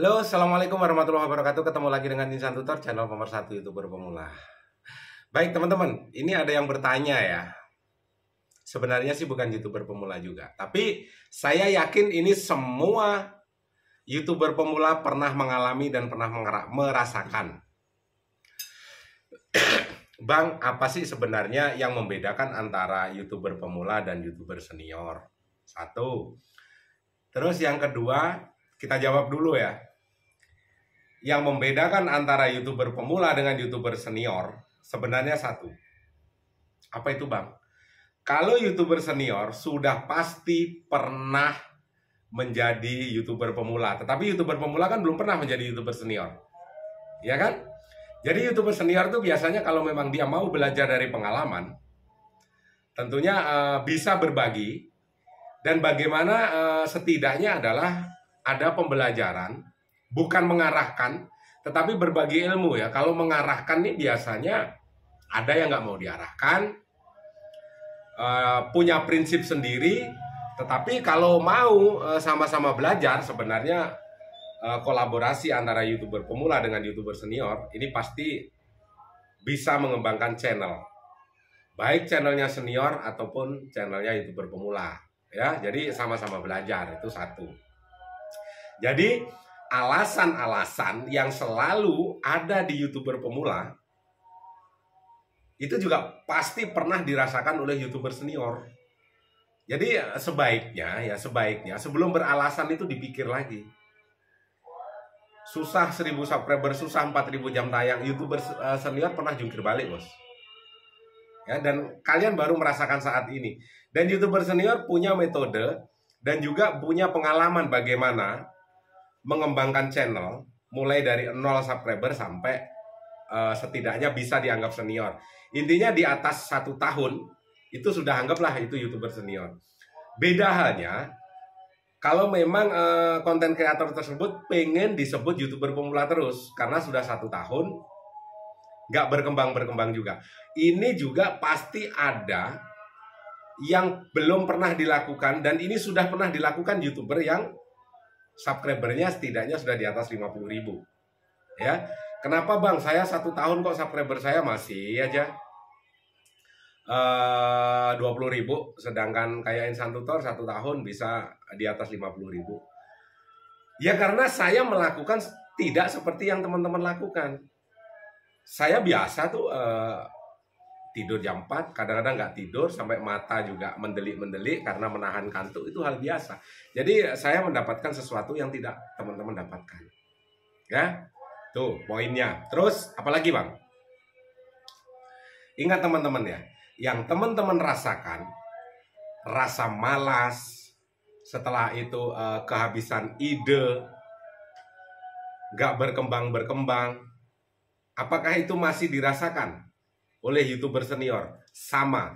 Halo, assalamualaikum warahmatullahi wabarakatuh. Ketemu lagi dengan Insan Tutor, channel nomor 1 YouTuber pemula. Baik teman-teman, ini ada yang bertanya ya. Sebenarnya sih bukan YouTuber pemula juga, tapi saya yakin ini semua YouTuber pemula pernah mengalami dan pernah merasakan. Bang, apa sih sebenarnya yang membedakan antara YouTuber pemula dan YouTuber senior? Satu. Terus yang kedua, kita jawab dulu ya. Yang membedakan antara YouTuber pemula dengan YouTuber senior sebenarnya satu. Apa itu Bang? Kalau YouTuber senior sudah pasti pernah menjadi YouTuber pemula. Tetapi YouTuber pemula kan belum pernah menjadi YouTuber senior. Ya kan? Jadi YouTuber senior itu biasanya kalau memang dia mau belajar dari pengalaman, tentunya bisa berbagi. Dan bagaimana setidaknya adalah ada pembelajaran, bukan mengarahkan, tetapi berbagi ilmu ya. Kalau mengarahkan nih biasanya ada yang nggak mau diarahkan, punya prinsip sendiri. Tetapi kalau mau sama-sama belajar, sebenarnya kolaborasi antara YouTuber pemula dengan YouTuber senior ini pasti bisa mengembangkan channel, baik channelnya senior ataupun channelnya YouTuber pemula. Ya, jadi sama-sama belajar, itu satu. Jadi alasan-alasan yang selalu ada di YouTuber pemula itu juga pasti pernah dirasakan oleh YouTuber senior. Jadi sebaiknya sebelum beralasan itu dipikir lagi. Susah 1000 subscriber, susah 4000 jam tayang, YouTuber senior pernah jungkir balik, Bos. Ya, dan kalian baru merasakan saat ini. Dan YouTuber senior punya metode dan juga punya pengalaman bagaimana mengembangkan channel mulai dari 0 subscriber sampai setidaknya bisa dianggap senior. Intinya di atas 1 tahun itu sudah anggaplah itu YouTuber senior. Beda halnya kalau memang konten kreator tersebut pengen disebut YouTuber pemula terus karena sudah 1 tahun nggak berkembang juga. Ini juga pasti ada yang belum pernah dilakukan, dan ini sudah pernah dilakukan YouTuber yang subscribernya setidaknya sudah di atas 50.000. Ya, kenapa Bang? Saya 1 tahun kok subscriber saya masih aja 20.000, sedangkan kayak Insan Tutor 1 tahun bisa di atas 50.000. Ya karena saya melakukan tidak seperti yang teman-teman lakukan. Saya biasa tuh tidur jam 4, kadang-kadang nggak tidur sampai mata juga mendelik-mendelik karena menahan kantuk, itu hal biasa. Jadi saya mendapatkan sesuatu yang tidak teman-teman dapatkan. Ya, tuh poinnya. Terus apalagi Bang? Ingat teman-teman ya, yang teman-teman rasakan, rasa malas, setelah itu kehabisan ide, nggak berkembang, apakah itu masih dirasakan oleh YouTuber senior? Sama.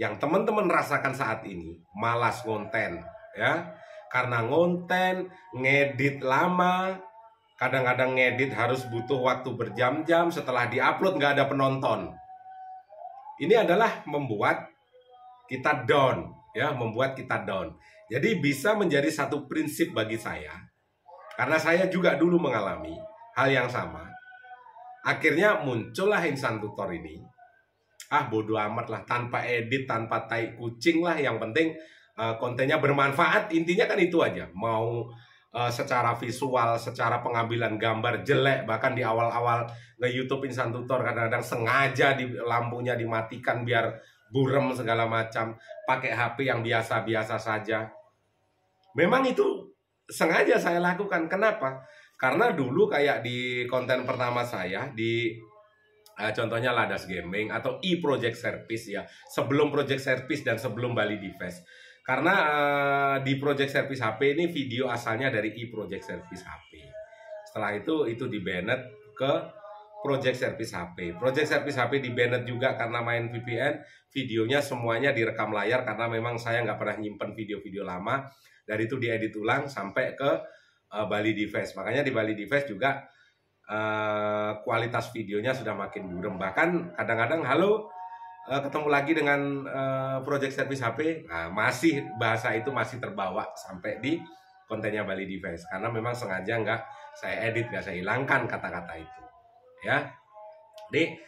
Yang teman-teman rasakan saat ini, malas ngonten, ya. Karena ngonten, ngedit lama, kadang-kadang ngedit harus butuh waktu berjam-jam, setelah diupload nggak ada penonton. Ini adalah membuat kita down, ya, membuat kita down. Jadi bisa menjadi satu prinsip bagi saya, karena saya juga dulu mengalami hal yang sama. Akhirnya muncullah Insan Tutor ini. Bodo amat lah, tanpa edit, tanpa tai kucing lah, yang penting kontennya bermanfaat. Intinya kan itu aja. Mau secara visual, secara pengambilan gambar jelek, bahkan di awal-awal nge-YouTube Insan Tutor kadang-kadang sengaja lampunya dimatikan biar burem segala macam, pakai HP yang biasa-biasa saja. Memang itu sengaja saya lakukan. Kenapa? Karena dulu kayak di konten pertama saya di contohnya Ladas Gaming atau e-project service ya, sebelum project service dan sebelum Bali Divest. Karena di project service HP ini video asalnya dari e-project service HP. Setelah itu di-banned ke project service HP. Project service HP di-banned juga karena main VPN, videonya semuanya direkam layar karena memang saya nggak pernah nyimpen video-video lama. Dari itu diedit ulang sampai ke Bali Divest. Makanya di Bali Divest juga kualitas videonya sudah makin burem. Bahkan kadang-kadang ketemu lagi dengan project service HP, masih bahasa itu masih terbawa sampai di kontennya Bali Device, karena memang sengaja nggak saya edit, nggak saya hilangkan kata-kata itu, ya. Jadi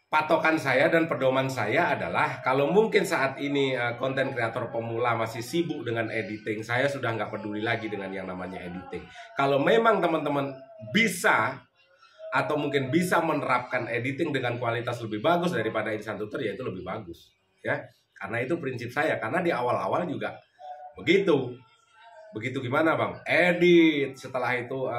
patokan saya dan pedoman saya adalah kalau mungkin saat ini konten kreator pemula masih sibuk dengan editing, saya sudah nggak peduli lagi dengan yang namanya editing. Kalau memang teman-teman bisa atau mungkin bisa menerapkan editing dengan kualitas lebih bagus daripada Insan Tutor, ya itu lebih bagus, ya. Karena itu prinsip saya, karena di awal-awal juga begitu. Begitu gimana bang? Edit, setelah itu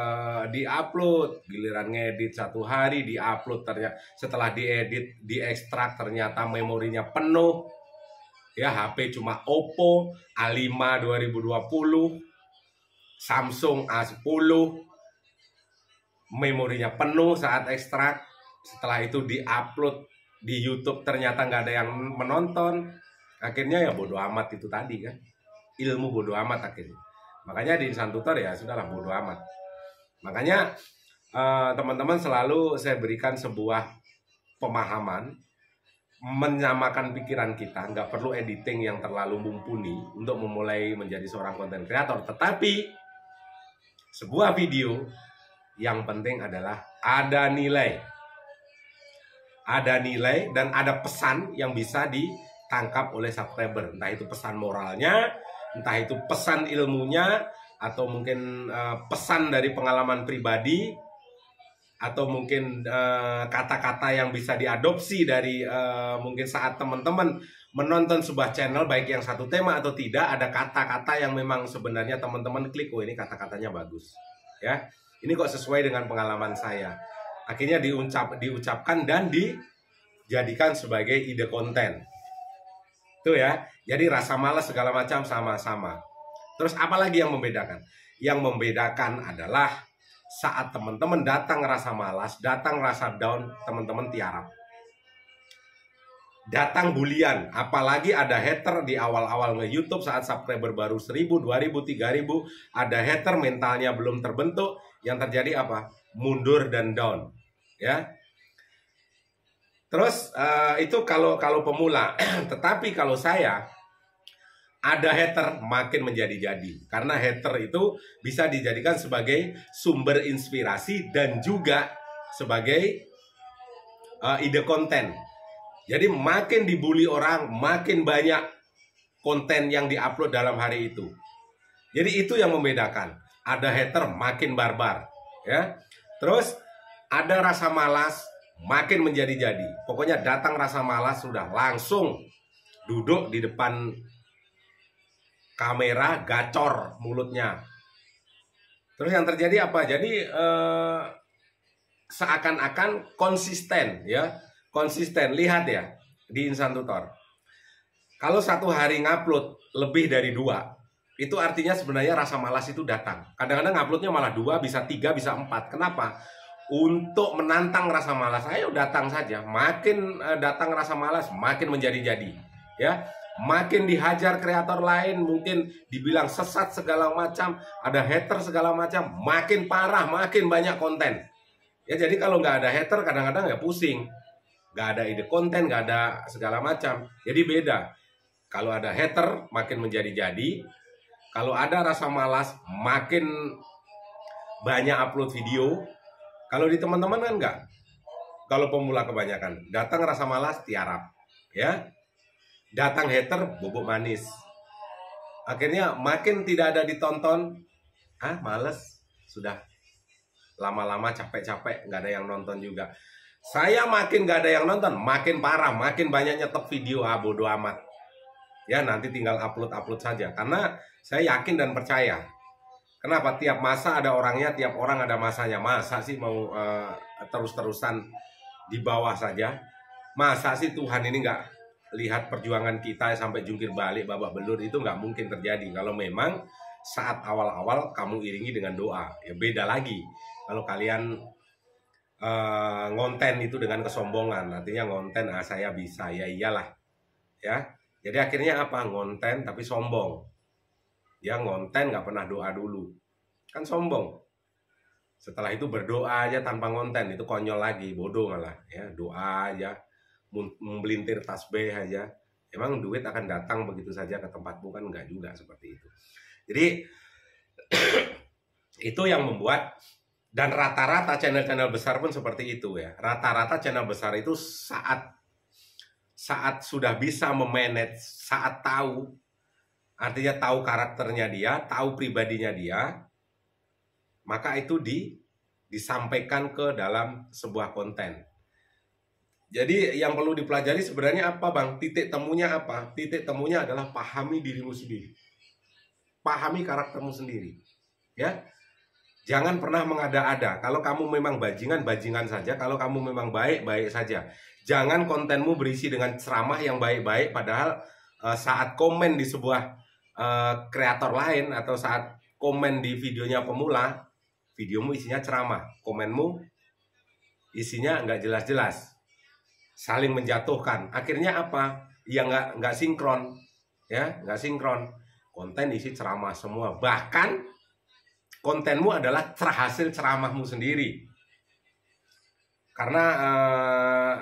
di-upload, giliran ngedit 1 hari, di-upload, ternyata setelah diedit, diekstrak, ternyata memorinya penuh. Ya, HP cuma Oppo A5 2020, Samsung A10, memorinya penuh saat ekstrak. Setelah itu di-upload di YouTube, ternyata nggak ada yang menonton. Akhirnya ya bodo amat itu tadi kan. Ilmu bodo amat akhirnya. Makanya di Insan Tutor ya sudahlah bodo amat. Makanya teman-teman selalu saya berikan sebuah pemahaman, menyamakan pikiran kita, nggak perlu editing yang terlalu mumpuni untuk memulai menjadi seorang konten kreator. Tetapi sebuah video yang penting adalah ada nilai. Ada nilai dan ada pesan yang bisa ditangkap oleh subscriber. Entah itu pesan moralnya, entah itu pesan ilmunya, atau mungkin pesan dari pengalaman pribadi, atau mungkin kata-kata yang bisa diadopsi dari mungkin saat teman-teman menonton sebuah channel, baik yang satu tema atau tidak, ada kata-kata yang memang sebenarnya teman-teman klik, oh ini kata-katanya bagus, ya. Ini kok sesuai dengan pengalaman saya. Akhirnya diucapkan dan dijadikan sebagai ide konten. Itu ya. Jadi rasa malas segala macam sama-sama. Terus apalagi yang membedakan? Yang membedakan adalah saat teman-teman datang rasa malas, datang rasa down, teman-teman tiarap. Datang bulian, apalagi ada hater di awal-awal nge-YouTube saat subscriber baru 1000, 2000, 3000, ada hater mentalnya belum terbentuk, yang terjadi apa? Mundur dan down, ya. Terus itu kalau pemula. Tetapi kalau saya, ada hater makin menjadi-jadi. Karena hater itu bisa dijadikan sebagai sumber inspirasi dan juga sebagai ide konten. Jadi makin dibully orang, makin banyak konten yang diupload dalam hari itu. Jadi itu yang membedakan. Ada hater makin barbar, ya. Terus ada rasa malas makin menjadi-jadi. Pokoknya datang rasa malas sudah langsung duduk di depan kamera, gacor mulutnya. Terus yang terjadi apa? Jadi seakan-akan konsisten, ya. Konsisten. Lihat ya di Insan Tutor. Kalau satu hari ngupload lebih dari 2, itu artinya sebenarnya rasa malas itu datang. Kadang-kadang nguploadnya malah 2, bisa 3, bisa 4. Kenapa? Untuk menantang rasa malas. Ayo datang saja. Makin datang rasa malas, makin menjadi-jadi, ya. Makin dihajar kreator lain, mungkin dibilang sesat segala macam, ada hater segala macam, makin parah, makin banyak konten. Ya, jadi kalau nggak ada hater kadang-kadang ya pusing. Nggak ada ide konten, nggak ada segala macam. Jadi beda. Kalau ada hater makin menjadi-jadi. Kalau ada rasa malas makin banyak upload video. Kalau di teman-teman kan enggak. Kalau pemula kebanyakan, datang rasa malas tiarap, ya. Datang hater bubuk manis. Akhirnya makin tidak ada ditonton, males. Sudah lama-lama capek-capek, nggak ada yang nonton juga. Saya makin nggak ada yang nonton, makin parah, makin banyak nyetok video, bodo amat. Ya nanti tinggal upload saja. Karena saya yakin dan percaya. Kenapa? Tiap masa ada orangnya, tiap orang ada masanya. Masa sih mau terus-terusan di bawah saja? Masa sih Tuhan ini nggak lihat perjuangan kita sampai jungkir balik babak belur? Itu nggak mungkin terjadi. Kalau memang saat awal-awal kamu iringi dengan doa, ya beda lagi. Kalau kalian ngonten itu dengan kesombongan, artinya ngonten saya bisa, ya iyalah, ya. Jadi akhirnya apa? Ngonten tapi sombong. Ya ngonten nggak pernah doa dulu, kan sombong. Setelah itu berdoa aja tanpa ngonten, itu konyol lagi, bodoh malah. Ya doa aja, membelintir tasbih aja. Emang duit akan datang begitu saja ke tempatmu? Kan enggak juga seperti itu. Jadi itu yang membuat, dan rata-rata channel-channel besar pun seperti itu ya. Rata-rata channel besar itu saat sudah bisa memanage, saat tahu, artinya tahu karakternya dia, tahu pribadinya dia, maka itu disampaikan ke dalam sebuah konten. Jadi yang perlu dipelajari sebenarnya apa, Bang? Titik temunya apa? Titik temunya adalah pahami dirimu sendiri. Pahami karaktermu sendiri. Ya. Jangan pernah mengada-ada. Kalau kamu memang bajingan, bajingan saja. Kalau kamu memang baik, baik saja. Jangan kontenmu berisi dengan ceramah yang baik-baik, padahal saat komen di sebuah kreator lain atau saat komen di videonya pemula, videomu isinya ceramah, komenmu isinya nggak jelas-jelas, saling menjatuhkan. Akhirnya apa? Ya nggak sinkron, ya nggak sinkron. Konten isi ceramah semua, bahkan kontenmu adalah hasil ceramahmu sendiri. Karena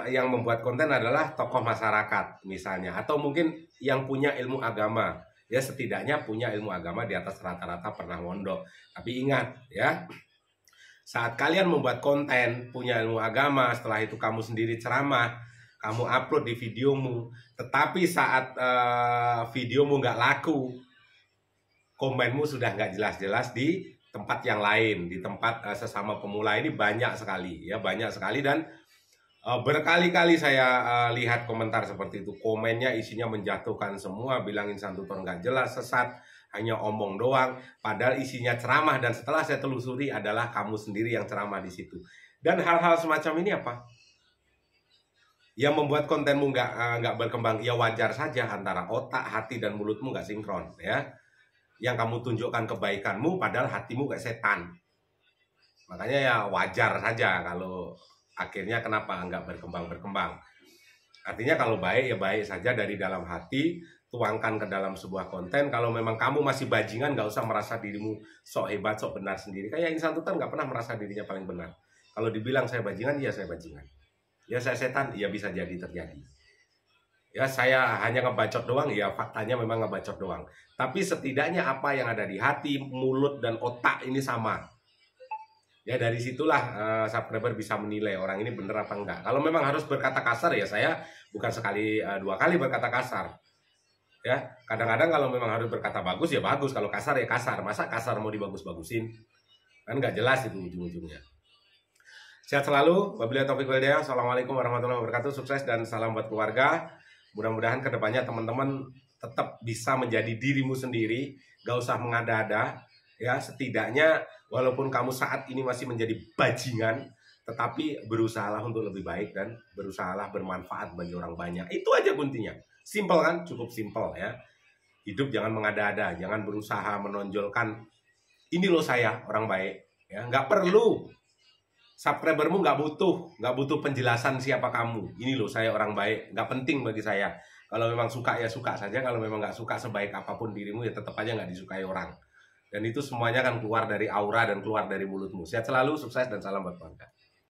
yang membuat konten adalah tokoh masyarakat misalnya, atau mungkin yang punya ilmu agama. Ya setidaknya punya ilmu agama di atas rata-rata pernah mondok. Tapi ingat ya, saat kalian membuat konten punya ilmu agama, setelah itu kamu sendiri ceramah, kamu upload di videomu, tetapi saat videomu nggak laku, komenmu sudah nggak jelas-jelas di tempat yang lain, di tempat sesama pemula ini banyak sekali ya, banyak sekali. Dan berkali-kali saya lihat komentar seperti itu, komennya isinya menjatuhkan semua, bilang Insan Tutor nggak jelas, sesat, hanya omong doang, padahal isinya ceramah. Dan setelah saya telusuri adalah kamu sendiri yang ceramah di situ. Dan hal-hal semacam ini apa? Yang membuat kontenmu nggak berkembang, ya wajar saja, antara otak, hati, dan mulutmu nggak sinkron ya. Yang kamu tunjukkan kebaikanmu, padahal hatimu kayak setan. Makanya ya wajar saja kalau akhirnya kenapa nggak berkembang. Artinya kalau baik ya baik saja dari dalam hati, tuangkan ke dalam sebuah konten. Kalau memang kamu masih bajingan, nggak usah merasa dirimu sok hebat, sok benar sendiri. Kayak Insan Tutor nggak pernah merasa dirinya paling benar. Kalau dibilang saya bajingan, ya saya bajingan. Ya saya setan, ya bisa jadi terjadi. Ya saya hanya ngebacot doang, ya faktanya memang ngebacot doang. Tapi setidaknya apa yang ada di hati, mulut, dan otak ini sama. Ya dari situlah subscriber bisa menilai orang ini bener apa enggak. Kalau memang harus berkata kasar, ya saya bukan sekali dua kali berkata kasar. Ya kadang-kadang kalau memang harus berkata bagus ya bagus, kalau kasar ya kasar. Masa kasar mau dibagus-bagusin? Kan nggak jelas itu ujung-ujungnya. Sehat selalu. Wabillahi taufiq wal hidayah. Assalamualaikum warahmatullahi wabarakatuh. Sukses dan salam buat keluarga. Mudah-mudahan kedepannya teman-teman tetap bisa menjadi dirimu sendiri, gak usah mengada-ada. Ya setidaknya walaupun kamu saat ini masih menjadi bajingan, tetapi berusahalah untuk lebih baik dan berusahalah bermanfaat bagi orang banyak. Itu aja kuntinya. Simple kan? Cukup simple ya. Hidup jangan mengada-ada, jangan berusaha menonjolkan ini loh saya orang baik. Ya nggak perlu. Subscribermu nggak butuh penjelasan siapa kamu. Ini loh saya orang baik, nggak penting bagi saya. Kalau memang suka ya suka saja, kalau memang nggak suka sebaik apapun dirimu ya tetap aja nggak disukai orang. Dan itu semuanya kan keluar dari aura dan keluar dari mulutmu. Sehat selalu, sukses dan salam buat keluarga.